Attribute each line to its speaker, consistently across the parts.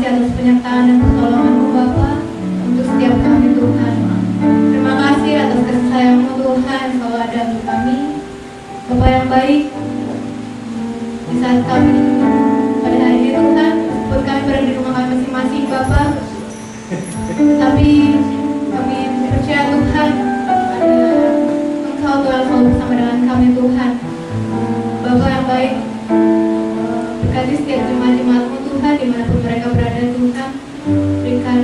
Speaker 1: atas penyertaan dan pertolongan-Mu Bapa untuk setiap kami Tuhan. Terima kasih atas kasih sayang-Mu Tuhan yang selalu ada untuk kami. Bapa yang baik, di saat kami pada hari ini Tuhan, buat kami berada di rumah kami masing-masing Bapa, tapi kami percaya Tuhan ada Engkau Tuhan selalu bersama dengan kami Tuhan. Bapa yang baik, berkati setiap jemaat-jemaat-Mu Tuhan dimanapun mereka berada Tuhan. Berikan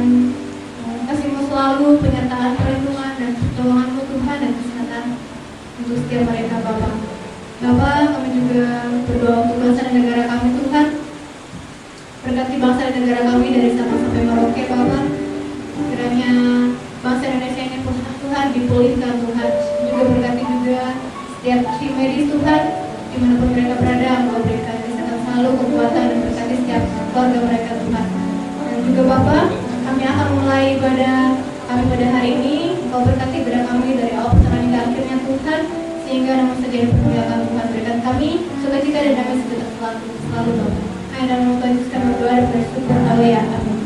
Speaker 1: kasih-Mu selalu, penyertaan, perlindungan dan pertolongan-Mu Tuhan dan kesehatan untuk setiap mereka Bapa. Bapa, kami juga berdoa untuk bangsa dan negara kami Tuhan. Berkati bangsa dan negara kami dari Sabang sampai Merauke Bapa. Kiranya bangsa Indonesia ini Tuhan dipulihkan Tuhan. Juga berkati juga setiap tim medis Tuhan, dimanapun mereka berada, Engkau berikan kesehatan selalu, kekuatan dan berkati setiap keluarga mereka Tuhan. Dan juga Bapa, kami akan mulai ibadah kami pada hari ini. Engkau berkati ibadah kami dari awal pertengahan hingga akhirnya Tuhan, sehingga nama saja dipermuliakan Tuhan. Berikan kami sukacita dan damai sejahtera selalu Bapa. Hanya dalam nama Tuhan Yesus kami berdoa dan bersyukur. Haleluya. Amin.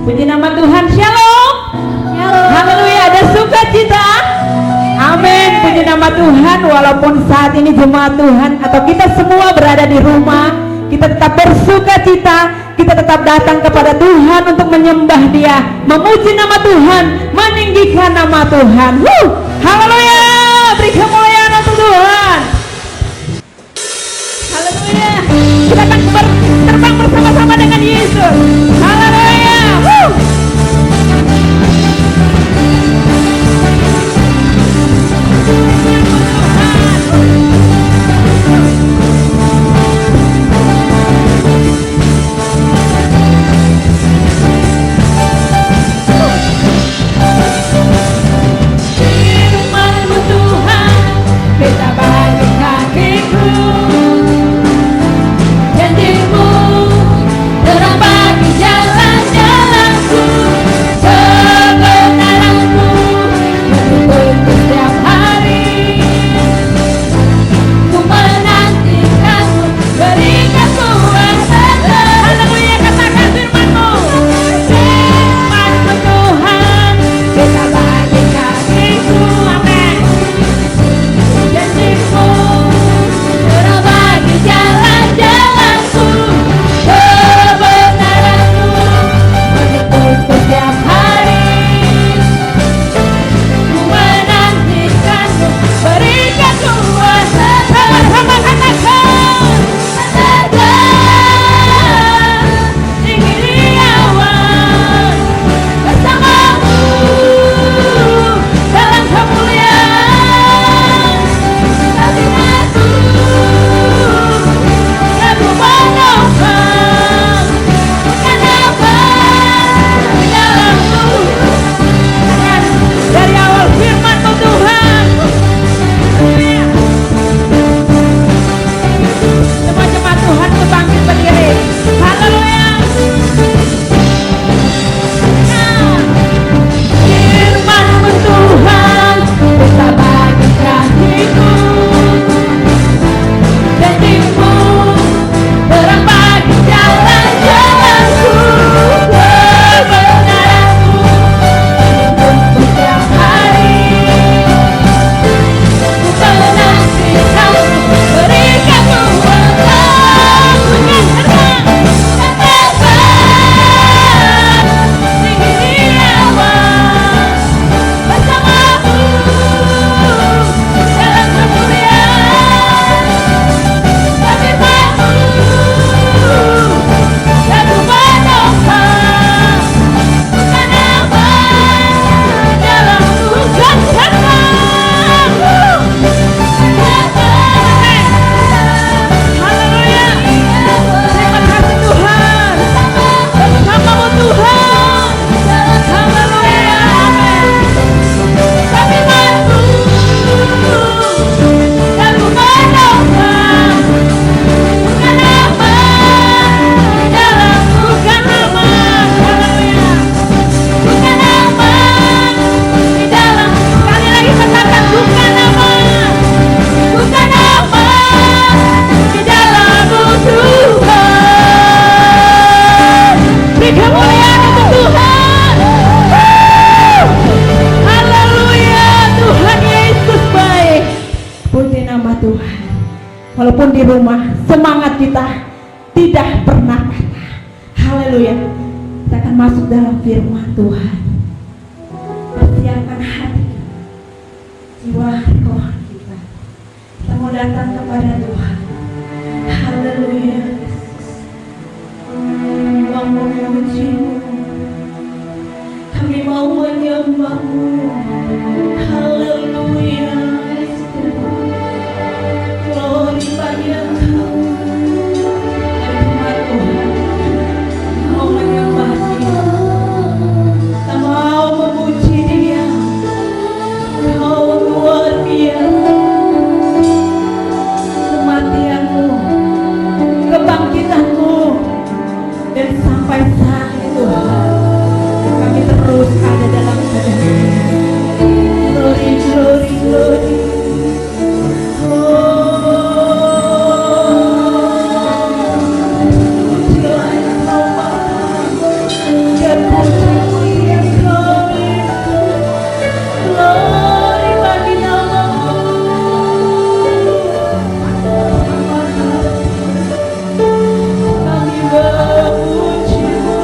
Speaker 2: Puji nama Tuhan. Shalom. Haleluya, ada sukacita. Amin. Puji nama Tuhan. Walaupun saat ini jemaat Tuhan atau kita semua berada di rumah, kita tetap bersukacita. Kita tetap datang kepada Tuhan untuk menyembah Dia, memuji nama Tuhan, meninggikan nama Tuhan. Haleluya. Beri kemuliaan untuk Tuhan. Haleluya. Kita akan terbang bersama-sama dengan Yesus. Haleluya. Firman-Mu Tuhan, beta bagi kakiku. Janji-Mu terang bagi walaupun di rumah semangat kita tidak pernah patah. Haleluya. Kita akan masuk dalam firman Tuhan. Persiapkan hati, jiwa, roh kita. Kita mau datang kepada Tuhan. Haleluya. Kami mau memuji-Mu, kami mau menyembah-Mu. Haleluya. Glory bagi Engkau. Dari umat Tuhan mau menyembah Dia, kita mau memuji Dia. Kau luar biasa. Kematian-Mu, kebangkitan-Mu, dan sampai saat itu kami terus ada dalam keadaan. Glory, glory, glory. Pujilah Engkau Bapa, dan puji-Mu yang kami. Glory bagi nama-Mu. Kami memuji-Mu.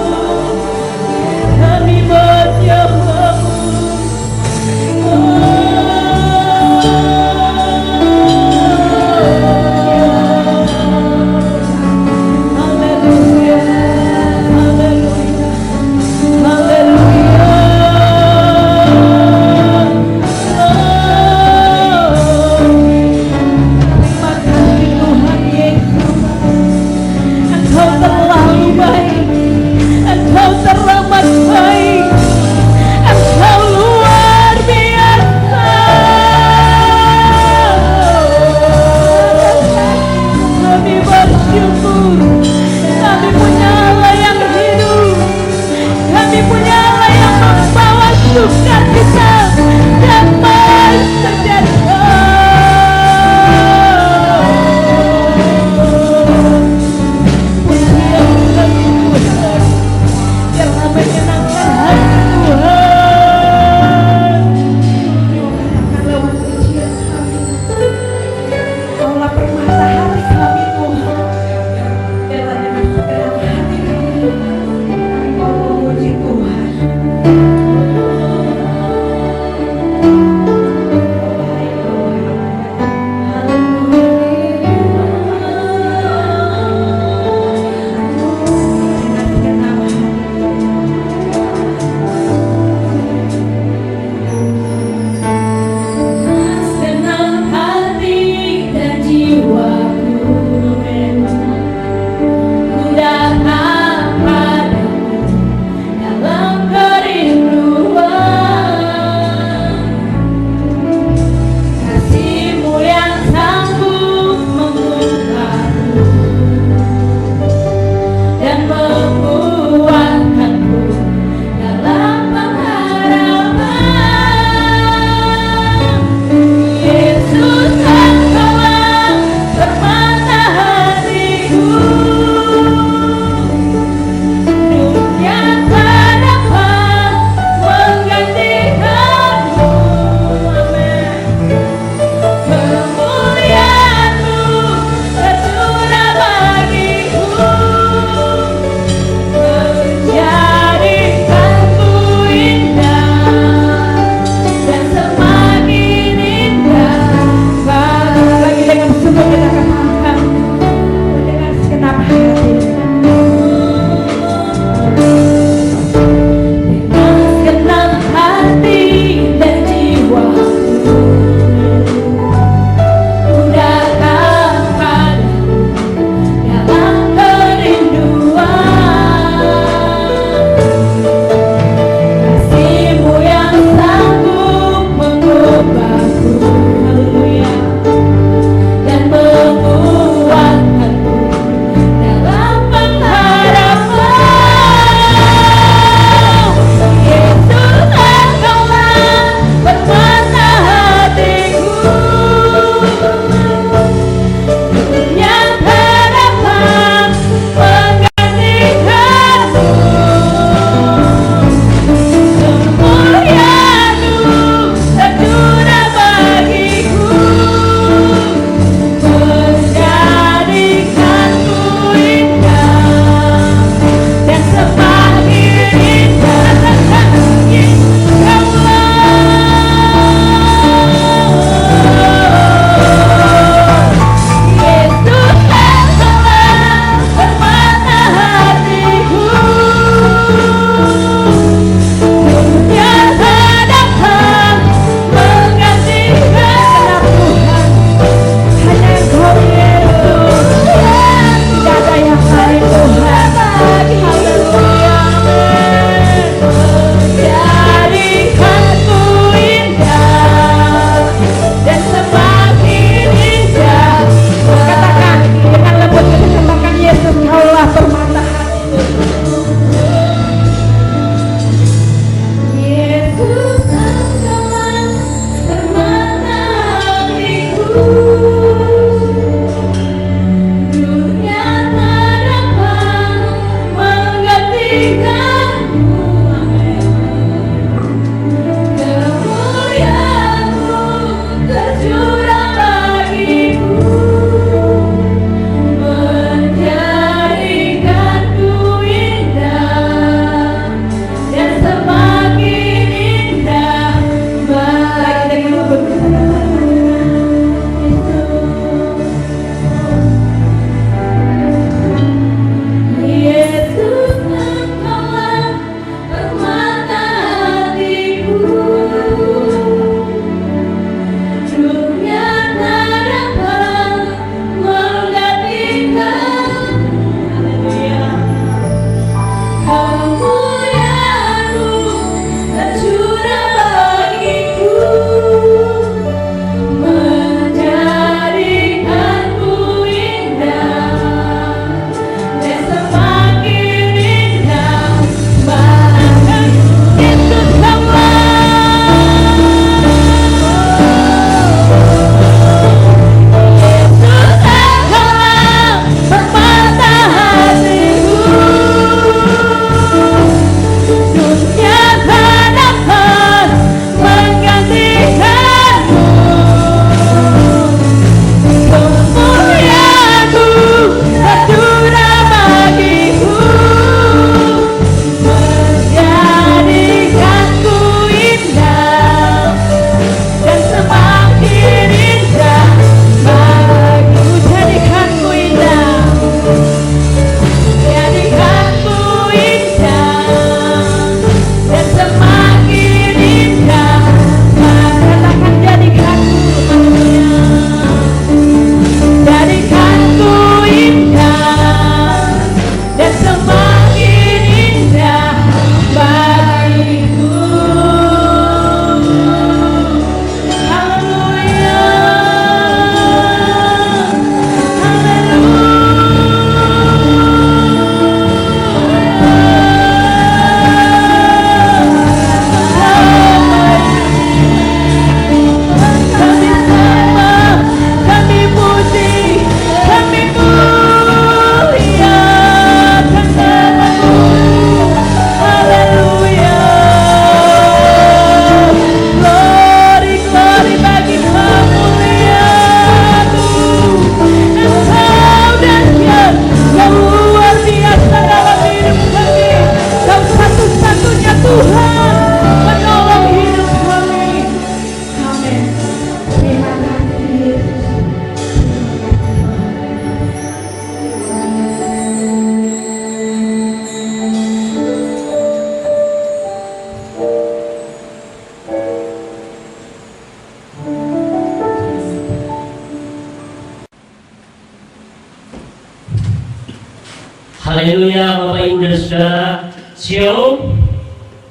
Speaker 3: Haleluya, Bapak Ibu dan Saudara. Shalom.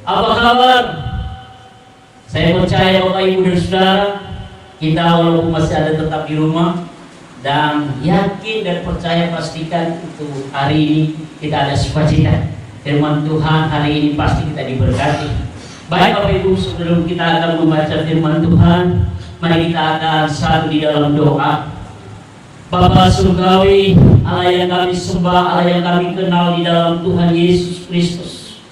Speaker 3: Apa kabar? Saya percaya Bapak Ibu dan Saudara, kita walaupun masih ada tetap di rumah, dan yakin dan percaya pastikan itu hari ini kita ada sukacita. Firman Tuhan hari ini pasti kita diberkati. Baik Bapak Ibu, sebelum kita akan membaca firman Tuhan, mari kita akan satu di dalam doa. Bapa surgawi, Allah yang kami sembah, Allah yang kami kenal di dalam Tuhan Yesus Kristus,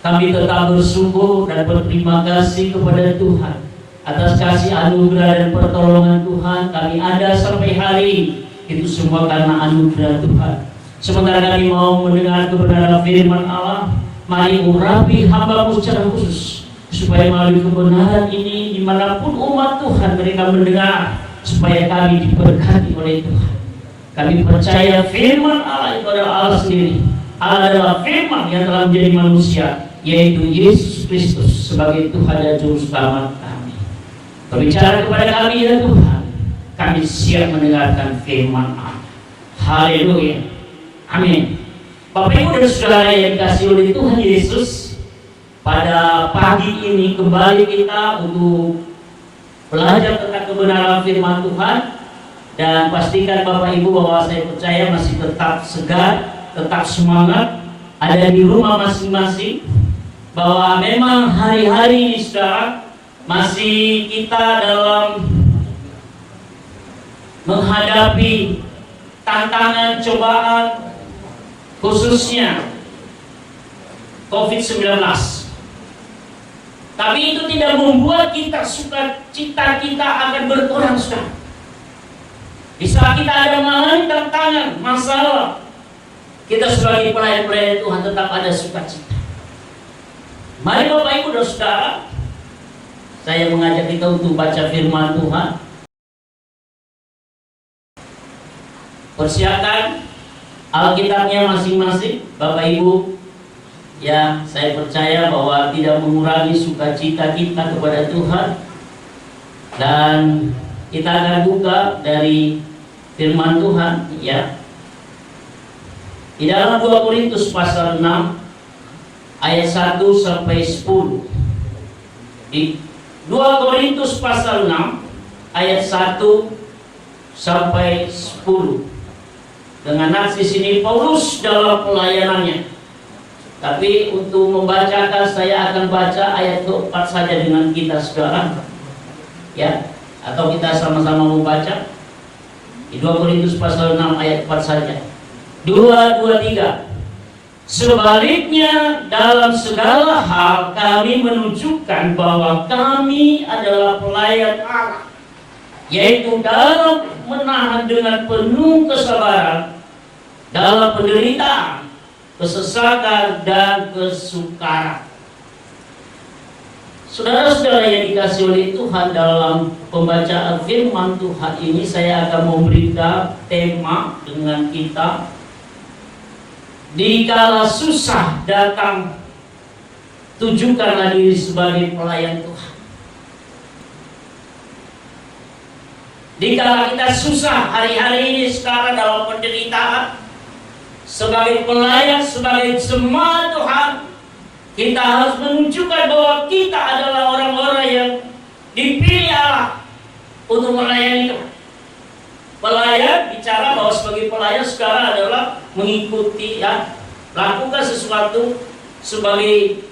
Speaker 3: kami tetap bersyukur dan berterima kasih kepada Tuhan atas kasih anugerah dan pertolongan Tuhan. Kami ada sampai hari ini, itu semua karena anugerah Tuhan. Sementara kami mau mendengar kebenaran firman Allah, mari urapi hamba-Mu secara khusus, supaya melalui kebenaran ini dimanapun umat Tuhan mereka mendengar, supaya kami diberkati oleh Tuhan. Kami percaya firman Allah itu adalah Allah sendiri. Allah adalah firman yang telah menjadi manusia, yaitu Yesus Kristus sebagai Tuhan dan Juru Selamat kami. Berbicara kepada kami ya Tuhan, kami siap mendengarkan firman Allah. Haleluya. Amin. Bapak Ibu dan Saudara yang dikasihi oleh Tuhan Yesus, pada pagi ini kembali kita untuk belajar tentang kebenaran firman Tuhan. Dan pastikan Bapak Ibu bahwa saya percaya masih tetap segar, tetap semangat, ada di rumah masing-masing, bahwa memang hari-hari ini Saudara masih kita dalam menghadapi tantangan, cobaan, khususnya COVID-19. Tapi itu tidak membuat kita sukacita kita akan berkurang, Saudara. Di saat kita ada mengalami tantangan, masalah, kita sebagai pelayan-pelayan Tuhan tetap ada sukacita. Mari Bapak Ibu dan Saudara, saya mengajak kita untuk baca firman Tuhan. Persiapkan Alkitabnya masing-masing, Bapak Ibu. Ya, saya percaya bahwa tidak mengurangi sukacita kita kepada Tuhan. Dan kita akan buka dari firman Tuhan, ya. Di dalam 2 Korintus pasal 6 ayat 1 sampai 10. Di 2 Korintus pasal 6 ayat 1 sampai 10. Dengan nats di sini Paulus dalam pelayanannya. Tapi untuk membacakan saya akan baca ayat ke-4 saja dengan kita Saudara. Ya. Atau kita sama-sama membaca di 2 Korintus pasal 6 ayat 4 saja. 2, 3. Sebaliknya dalam segala hal kami menunjukkan bahwa kami adalah pelayan Allah, yaitu dalam menahan dengan penuh kesabaran, dalam penderitaan, kesesakan dan kesukaran. Saudara-saudara yang dikasihi oleh Tuhan, dalam pembacaan firman Tuhan ini saya akan memberikan tema dengan kita, dikala susah datang, tunjukkanlah diri sebagai pelayan Tuhan. Dikala kita susah hari-hari ini sekarang dalam penderitaan, sebagai pelayan, sebagai jemaat Tuhan, kita harus menunjukkan bahwa kita adalah orang-orang yang dipilih Allah untuk melayani Tuhan. Pelayan bicara bahwa sebagai pelayan sekarang adalah mengikuti, ya, lakukan sesuatu sebagai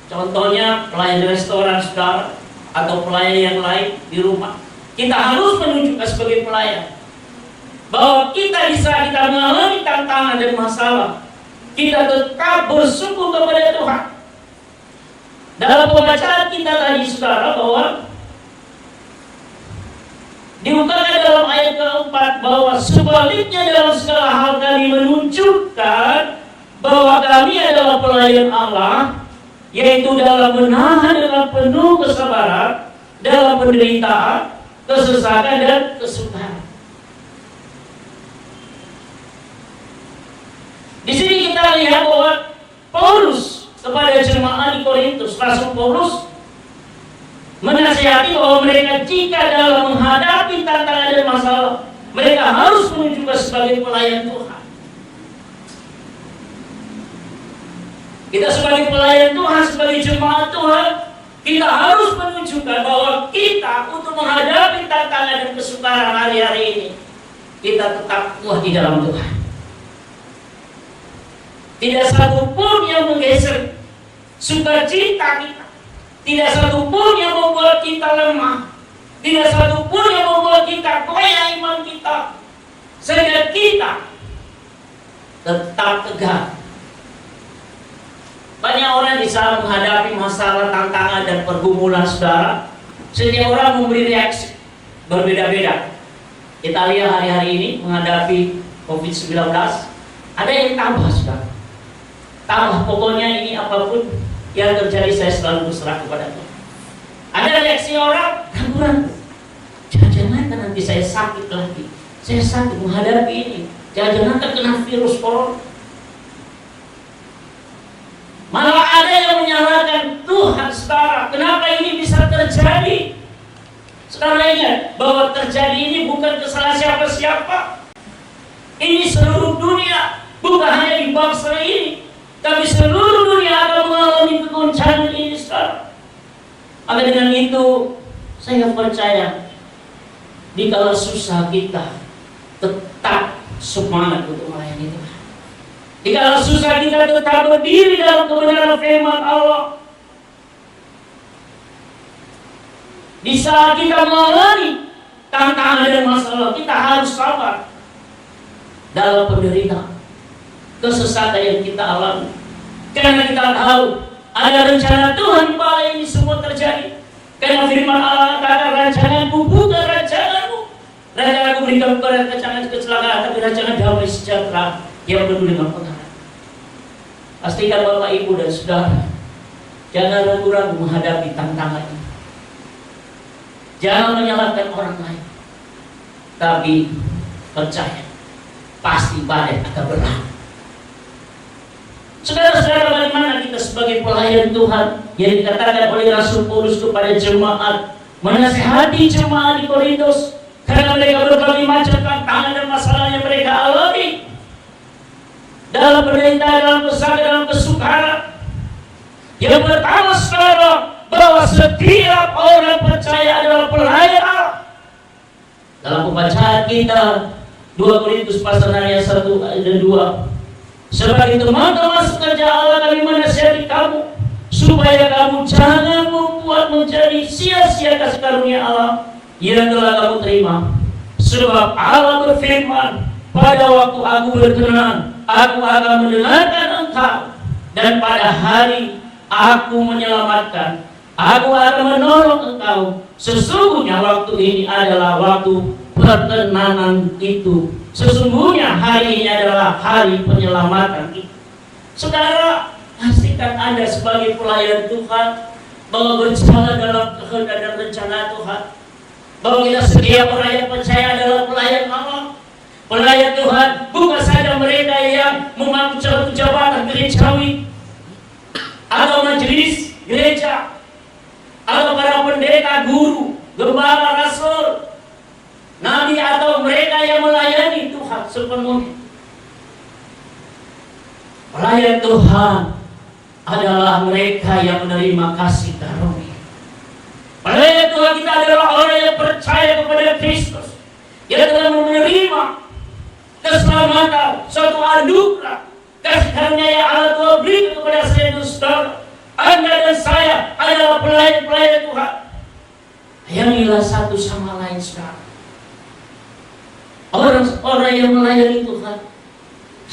Speaker 3: contohnya pelayan restoran sekarang atau pelayan yang lain di rumah. Kita harus menunjukkan sebagai pelayan bahwa kita bisa kita mengalami tantangan dan masalah, kita tetap bersyukur kepada Tuhan. Dalam pembacaan kita tadi Saudara, bahwa diungkapkan dalam ayat ke-4 bahwa sebaliknya dalam segala hal kami menunjukkan bahwa kami adalah pelayan Allah, yaitu dalam menahan dengan penuh kesabaran, dalam penderitaan, kesesakan dan kesukaran. Di sini kita lihat bahwa Paulus kepada jemaat di Korintus, Rasul Paulus menasihati bahwa mereka jika dalam menghadapi tantangan dan masalah, mereka harus menunjukkan sebagai pelayan Tuhan. Kita sebagai pelayan Tuhan, sebagai jemaat Tuhan, kita harus menunjukkan bahwa kita untuk menghadapi tantangan dan kesukaran hari-hari ini, kita tetap kuat di dalam Tuhan. Tidak satu pun yang menggeser sukacita kita, tidak satu pun yang membuat kita lemah, tidak satu pun yang membuat kita goyah iman kita, sehingga kita tetap tegak. Banyak orang di saat menghadapi masalah, tantangan, dan pergumulan saudara, setiap orang memberi reaksi berbeda-beda. Kita lihat hari-hari ini menghadapi COVID-19, ada yang tambah saudara. Tambah, pokoknya ini apapun yang terjadi saya selalu berserah kepada Tuhan. Ada reaksi orang, ragu-ragu. Jangan-jangan nanti saya sakit lagi. Saya sakit menghadapi ini. Jangan-jangan terkena virus corona. Malah ada yang menyalahkan Tuhan, saudara. Kenapa ini bisa terjadi? Saudara ingat bahwa terjadi ini bukan kesalahan siapa-siapa. Ini seluruh dunia, bukan hanya di bangsa ini, tapi seluruh dunia akan mengalami kegoncangan ini, saudara. Maka dengan itu, saya percaya, di kala susah kita tetap semangat untuk melayani Tuhan. Di kala susah kita tetap berdiri dalam kebenaran firman Allah. Di saat kita mengalami tantangan dan masalah, kita harus sabar dalam penderitaan, kesesatan yang kita alami. Karena kita tahu ada rencana Tuhan di balik ini semua terjadi. Karena firman Allah kata, rancanganku bukan rancanganmu. Rancanganku berikan kepada kecelakaan, tapi rancangan damai sejahtera yang penuh dengan pengharapan. Pastikan Bapak, Ibu, dan Saudara, jangan ragu-ragu menghadapi tantangan ini. Jangan menyalahkan orang lain, tapi percaya, pasti badai akan berlalu. Saudara-saudara, bagaimana kita sebagai pelayan Tuhan yang dikatakan oleh Rasul Paulus kepada jemaat, menasihati jemaat di Korintus, karena mereka berbagai macam tantangan dan masalah yang mereka alami dalam penderitaan, dalam kesukaran, dalam kesukaran. Yang pertama, saudara, bahwa setiap orang percaya adalah pelayan Allah. Dalam pembacaan kita 2 Korintus pasal ayat 1 dan 2, sebagai teman-teman sekerja Allah kami menasihati kamu, supaya kamu jangan membuat menjadi sia-sia kasih karunia Allah yang telah kamu terima. Sebab Allah berfirman, pada waktu aku berkenan, aku akan mendengarkan engkau, dan pada hari aku menyelamatkan, aku akan menolong engkau. Sesungguhnya waktu ini adalah waktu perkenanan itu. Sesungguhnya hari ini adalah hari penyelamatan itu. Saudara, pastikan Anda sebagai pelayan Tuhan bahwa berjalan dalam kehendak dan rencana Tuhan. Bahwa kita setiap orang yang percaya adalah pelayan Allah. Pelayan Tuhan bukan saja mereka yang memangku suatu jabatan gerejawi atau majelis gereja atau para pendeta, guru, gembala, rasul, nabi, atau mereka yang melayani Tuhan sepenuhnya. Pelayan Tuhan adalah mereka yang menerima kasih karunia. Pelayan Tuhan kita adalah orang yang percaya kepada Kristus, yang telah menerima keselamatan, suatu anugerah kasih karunia yang Allah Tuhan berikan kepada saya dan saudara. Anda dan saya adalah pelayan-pelayan Tuhan. Sayangilah satu sama lain, saudara. Orang-orang yang melayani Tuhan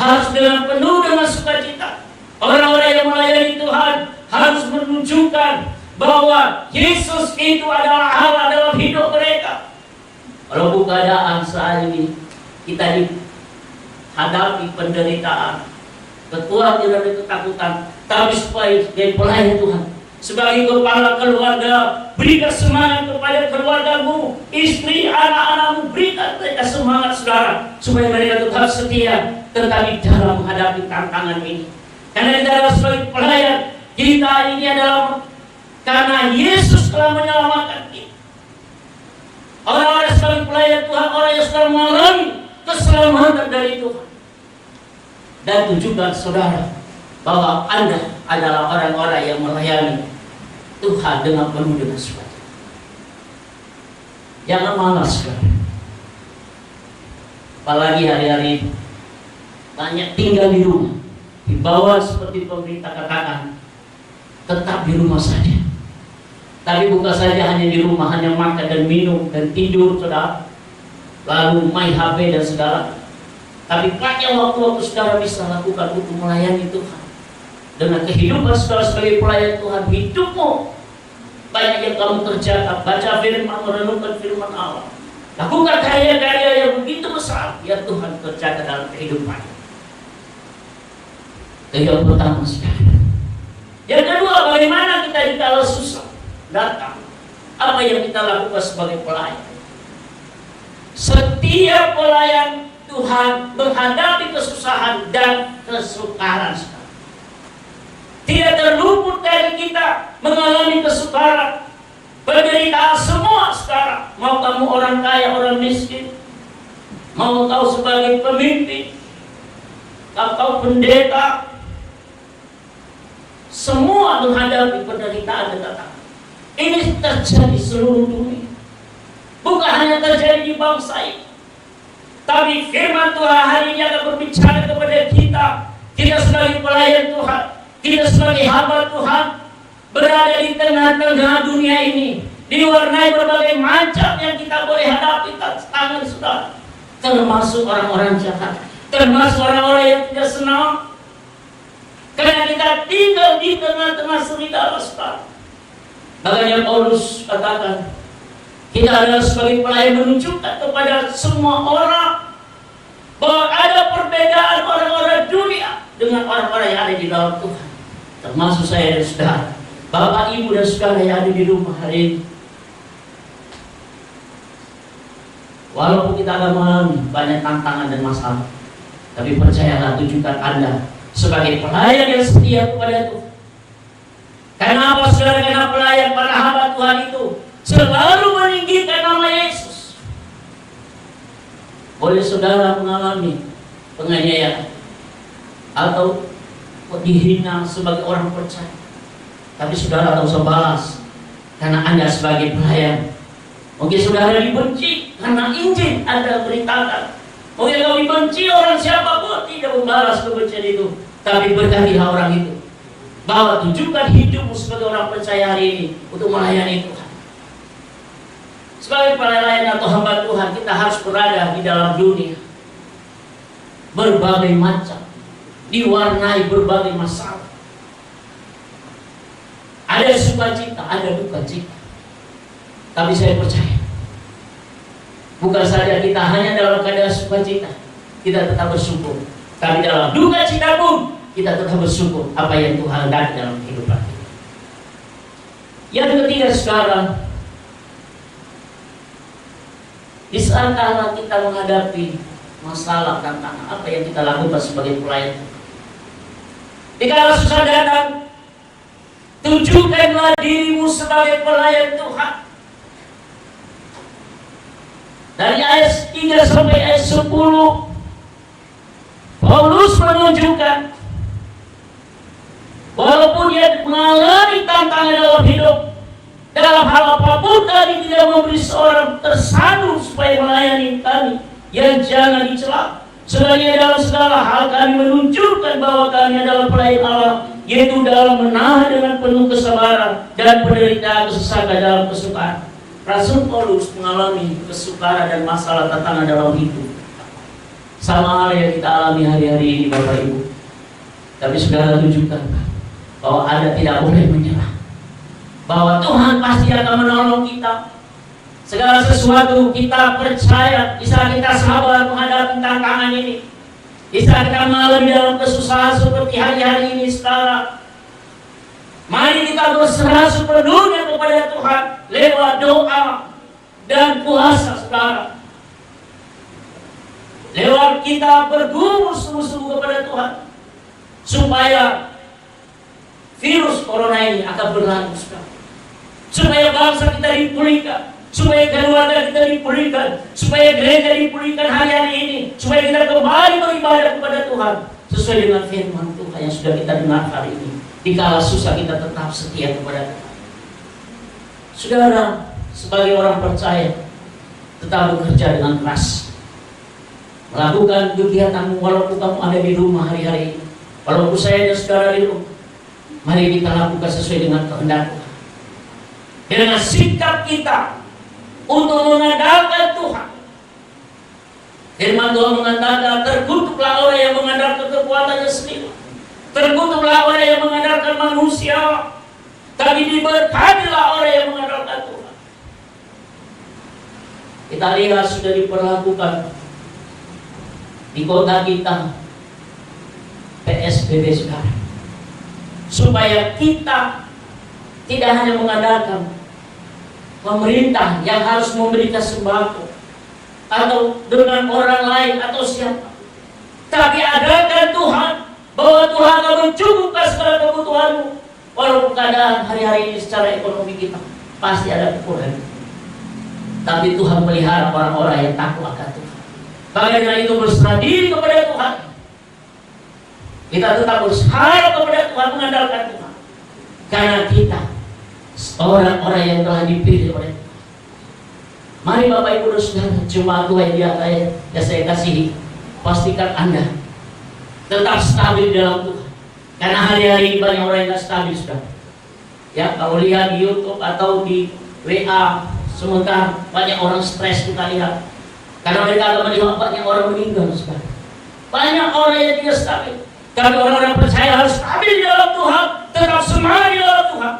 Speaker 3: harus dengan penuh dengan sukacita. Orang-orang yang melayani Tuhan harus menunjukkan bahwa Yesus itu adalah Allah dalam hidup mereka. Kalau keadaan saat ini kita dihadapi penderitaan, kekhawatiran dan ketakutan, tapi supaya sebagai pelayan Tuhan, sebagai kepala keluarga, berikan semangat kepada keluargamu, istri, anak-anakmu, berikan mereka semangat, saudara, supaya mereka tetap setia, tetapi dalam menghadapi tantangan ini. Karena di dalam sebagai pelayan kita ini adalah karena Yesus telah menyelamatkan kita. Orang-orang sebagai pelayan Tuhan, orang yang sedang mengalami keselamatan dari Tuhan. Dan tunjukkan, saudara, bahwa Anda adalah orang-orang yang melayani Tuhan dengan penuh dengan sukacita. Jangan malas, saudara. Apalagi hari-hari ini banyak tinggal di rumah, di bawah seperti pemerintah katakan, tetap di rumah saja. Tapi bukan saja hanya di rumah, hanya makan dan minum dan tidur, saudara, lalu main HP dan segala. Tapi banyak waktu-waktu saudara bisa lakukan untuk melayani Tuhan. Dengan kehidupan saudara sebagai pelayan Tuhan, hidupmu banyak yang kamu kerjakan, baca firman, merenungkan firman Allah, lakukan karya-karya yang begitu besar yang Tuhan kerjakan dalam kehidupan. Itu yang pertama, saudara. Yang kedua, bagaimana kita dikala susah datang? Apa yang kita lakukan sebagai pelayan? Setiap pelayan Tuhan menghadapi kesusahan dan kesukaran. Tidak terluput dari kita mengalami kesukaran, penderitaan semua sekarang. Mau kamu orang kaya, orang miskin, mau kau sebagai pemimpin, kau pendeta, semua menghadapi penderitaan dan datang. Ini terjadi seluruh dunia. Bukan hanya terjadi di bangsa ini, tapi firman Tuhan hari ini akan berbicara kepada kita. Kita sebagai pelayan Tuhan, kita sebagai hamba Tuhan, berada di tengah-tengah dunia ini, diwarnai berbagai macam yang kita boleh hadapi tantangan, saudara. Termasuk orang-orang jahat, termasuk orang-orang yang tidak senang. Karena kita tinggal di tengah-tengah serigala, saudara. Makanya Paulus katakan, kita adalah sebagai pelayan menunjukkan kepada semua orang bahwa ada perbedaan orang-orang dunia dengan orang-orang yang ada di dalam Tuhan. Termasuk saya dan saudara, Bapak, Ibu, dan saudara yang ada di rumah hari ini. Walaupun kita akan mengalami banyak tantangan dan masalah, tapi percayalah, tunjukkan Anda sebagai pelayan yang setia kepada Tuhan. Karena apa, saudara? Karena pelayan, para hamba Tuhan itu selalu meninggikan nama Yesus. Boleh saudara mengalami penganiayaan atau dihina sebagai orang percaya, tapi saudara tak usah balas, karena Anda sebagai pelayan. Mungkin saudara dibenci karena Injil Anda beritakan. Mungkin kau dibenci orang siapapun, tidak membalas kebencian itu, tapi berkatilah orang itu, bahwa tunjukkan hidupmu sebagai orang percaya hari ini untuk melayani Tuhan. Sebagai pelayan atau hamba Tuhan, kita harus berada di dalam dunia berbagai macam, diwarnai berbagai masalah. Ada sukacita, ada duka cita. Tapi saya percaya, bukan saja kita hanya dalam keadaan sukacita, kita tetap bersyukur. Tapi dalam duka cita pun, kita tetap bersyukur apa yang Tuhan hendaki dalam kehidupan kita. Yang ketiga, sekarang, di saat kita menghadapi masalah, tantangan, apa yang kita lakukan sebagai pelayan? Dikala susah datang, tunjukkanlah dirimu sebagai pelayan Tuhan. Dari ayat 3 sampai ayat 10, Paulus menunjukkan walaupun dia mengalami tantangan dalam hidup, dalam hal apapun kami tidak memberi seorang tersandu supaya melayani kami, yang jangan dicela. Sebagai dalam segala hal kami menunjukkan bahwa kami adalah pelayan Allah, yaitu dalam menahan dengan penuh kesabaran dan penderitaan kesesakan dalam kesukaan. Rasul Paulus mengalami kesukaran dan masalah tantangan dalam hidup, sama hal yang kita alami hari-hari ini, Bapak Ibu. Tapi saudara tunjukkan bahwa Anda tidak boleh menyerah, bahwa Tuhan pasti akan menolong kita. Segala sesuatu kita percaya, bisa kita sabar menghadapi tantangan ini, bisa kita mengalami dalam kesusahan seperti hari-hari ini sekarang. Mari kita berserah sepenuhnya kepada Tuhan lewat doa dan puasa sekarang. Lewat kita bergumul sungguh-sungguh kepada Tuhan, supaya virus corona ini akan berlalu sekarang. Supaya bangsa kita dipulihkan, supaya keluarga kita dipulihkan, supaya gereja dipulihkan hari-hari ini, supaya kita kembali beribadah kepada Tuhan. sesuai dengan firman Tuhan yang sudah kita dengar hari ini. Dikala susah kita tetap setia kepada Tuhan. Saudara, sebagai orang percaya, tetap bekerja dengan keras, melakukan kegiatanmu walaupun kamu ada di rumah hari-hari ini. Walaupun saya dan saudara di rumah, mari kita lakukan sesuai dengan kehendak Tuhan. Dengan sikap kita untuk mengandalkan Tuhan. Firman Tuhan mengatakan, terkutuklah orang yang mengandalkan kekuatannya sendiri, terkutuklah orang yang mengandalkan manusia, tapi diberkatilah orang yang mengandalkan Tuhan. Kita lihat sudah diperlakukan di kota kita PSBB sekarang, supaya kita tidak hanya mengandalkan pemerintah yang harus memberikan sembako atau dengan orang lain atau siapa, tapi adakan Tuhan, bahwa Tuhan akan mencukupkan segala kebutuhanmu. Walaupun keadaan hari-hari ini secara ekonomi kita pasti ada kekurangan, tapi Tuhan melihara orang-orang yang takut akan Tuhan. Bagaimana itu berserah diri kepada Tuhan. Kita tetap berharap kepada Tuhan, mengandalkan Tuhan, karena kita orang-orang yang telah dipilih oleh Tuhan. Mari Bapak Ibu dan Saudara, jemaat Tuhan yang saya kasihi, pastikan Anda tetap stabil di dalam Tuhan. Karena hari-hari ini banyak orang yang tidak stabil, sudah. Ya, kalau lihat di YouTube atau di WA, sementara banyak orang stres kita lihat. Karena mereka akan melihat banyak orang meninggal, sudah. Banyak orang yang tidak stabil. Tapi orang-orang percaya harus stabil di dalam Tuhan, tetap semangat di dalam Tuhan.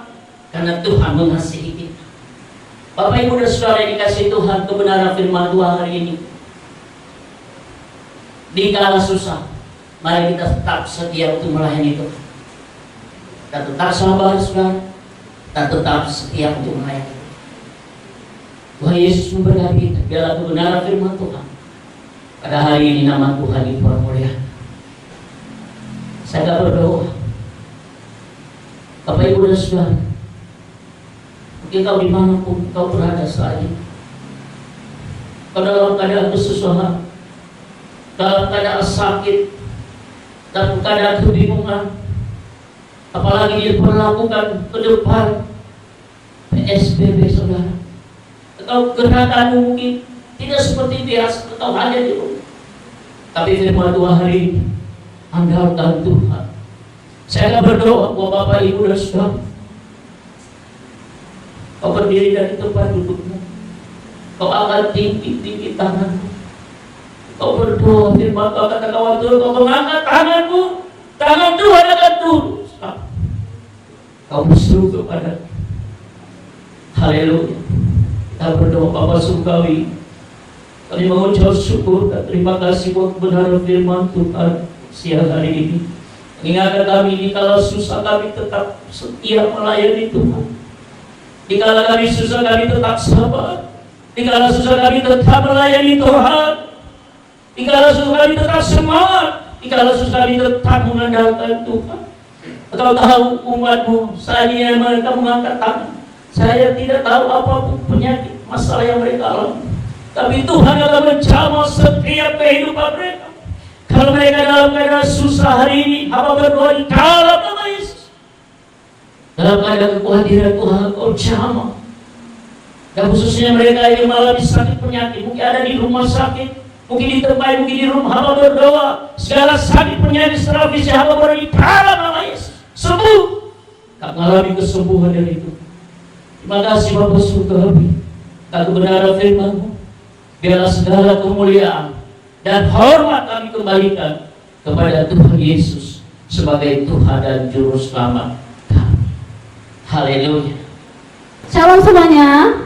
Speaker 3: Karena Tuhan mengasihi kita. Bapak Ibu dan Saudara yang dikasihi Tuhan, kebenaran firman Tuhan hari ini. Di kala susah, mari kita tetap setia untuk melayani Tuhan. Kita tetap sabar, saudara. Kita tetap setia untuk melayani Tuhan. Tuhan Yesus memberkati kita dalam kebenaran firman Tuhan. Pada hari ini nama Tuhan dipermuliakan. Saya berdoa, Bapak Ibu dan Saudara, mungkin kau dimanapun kau berada saat ini, kau dalam keadaan kesusahan, dalam keadaan sakit, dalam keadaan kebingungan, apalagi diperlakukan ke depan PSBB, saudara. Atau gerakanmu mungkin tidak seperti biasa, atau hanya di rumah. Tapi firman Tuhan hari ini, andalkan Tuhan. Saya akan berdoa buat Bapak Ibu dan Saudara. Kau berdiri dari tempat dudukmu, kau akan tinggi-tinggi tanganmu. Kau berdoa, firman Tuhan kata kawan Tuhan, kau mengangkat tanganmu, tangan Tuhan akan turun. Kau berseru kepada haleluya. Kita berdoa Bapa Surgawi, kami mengucap syukur dan terima kasih buat kebenaran firman Tuhan siang hari ini. Mengingatkan kami di kala susah kami tetap setia melayani Tuhan. Di kala kami susah kami tetap sabar. Di kala susah kami tetap melayani Tuhan. Di kala susah kami tetap semangat. Di kala susah kami tetap mengandalkan Tuhan. Engkau tahu umatmu saat ini mereka mengangkat tangan. Saya tidak tahu apapun penyakit masalah yang mereka alami, tapi Tuhan akan menjamah setiap kehidupan mereka. Kalau mereka dalam keadaan susah hari ini, hamba berdoa di dalam nama Yesus, dalam keadaan kekhawatiran Tuhan Engkau jamah. Dan khususnya mereka yang mengalami sakit penyakit, mungkin ada di rumah sakit, mungkin di tempat, mungkin di rumah, hamba berdoa segala sakit penyakit secara fisik hamba berdoa di dalam nama Yesus, sembuh. Kau mengalami kesembuhan dari itu. Terima kasih Bapa Surgawi, tak kebenaran firman-Mu. Biarlah segala kemuliaan dan hormat kami kembalikan kepada Tuhan Yesus sebagai Tuhan dan Juru Selamat kami. Haleluya.
Speaker 1: Shalom semuanya.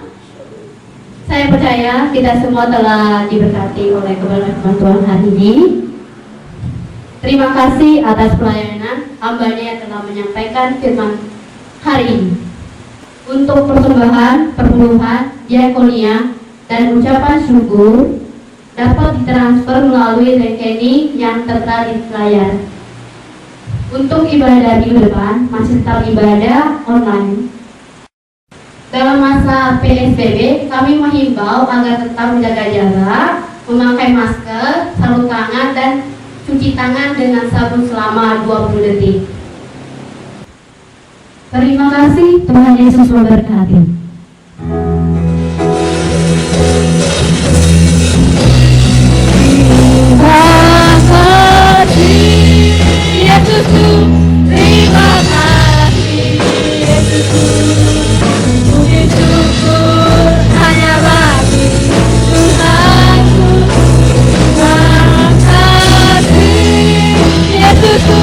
Speaker 1: Saya percaya kita semua telah diberkati oleh kebenaran firman Tuhan hari ini. Terima kasih atas pelayanan hamba-Nya yang telah menyampaikan firman hari ini. Untuk persembahan, perpuluhan, diakonia, dan ucapan syukur dapat ditransfer melalui rekening yang tertera di layar. Untuk ibadah minggu depan masih tetap ibadah online. Dalam masa PSBB, kami menghimbau agar tetap menjaga jarak, memakai masker, sarung tangan, dan
Speaker 4: Cuci tangan dengan sabun selama 20 detik.
Speaker 5: Terima kasih, Tuhan Yesus memberkati.
Speaker 2: Yesusku, terima kasih Yesusku, puji syukur hanya bagi Tuhanku. Terima kasih Yesusku,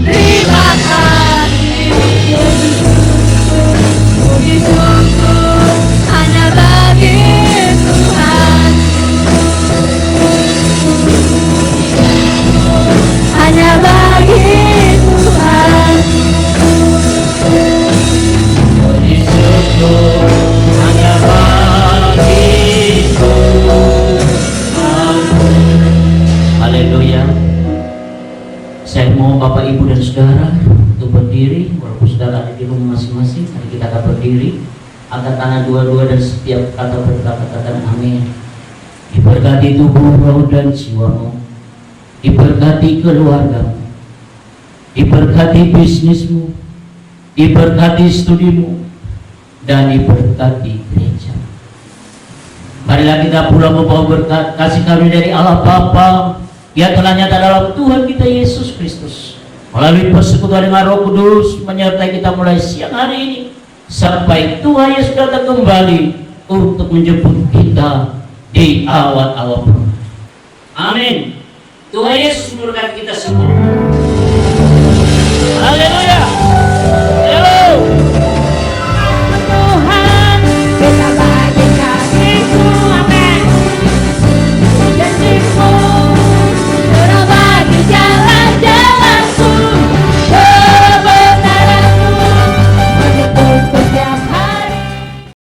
Speaker 2: terima kasih Yesusku, puji syukur hanya bagi Tuhan, hanya bagi Tuhan.
Speaker 3: Puji syukur hanya bagi Tuhan. Haleluya. Saya mau Bapak Ibu dan Saudara untuk berdiri, walaupun saudara ada di rumah masing-masing. Mari kita akan berdiri, angkat tangan dua-dua dan setiap kata berkata katakan amin. Diberkati tubuh, roh dan jiwamu, diberkati keluargamu, diberkati bisnismu, diberkati studimu, dan diberkati gereja. Marilah kita pulang membawa berkat kasih karunia dari Allah Bapa yang telah nyata dalam Tuhan kita Yesus Kristus, melalui persekutuan dengan Roh Kudus menyertai kita mulai siang hari ini sampai Tuhan Yesus datang kembali untuk menjemput kita di awal-awal. Amin. Tuhan Yesus memberkati kita semua.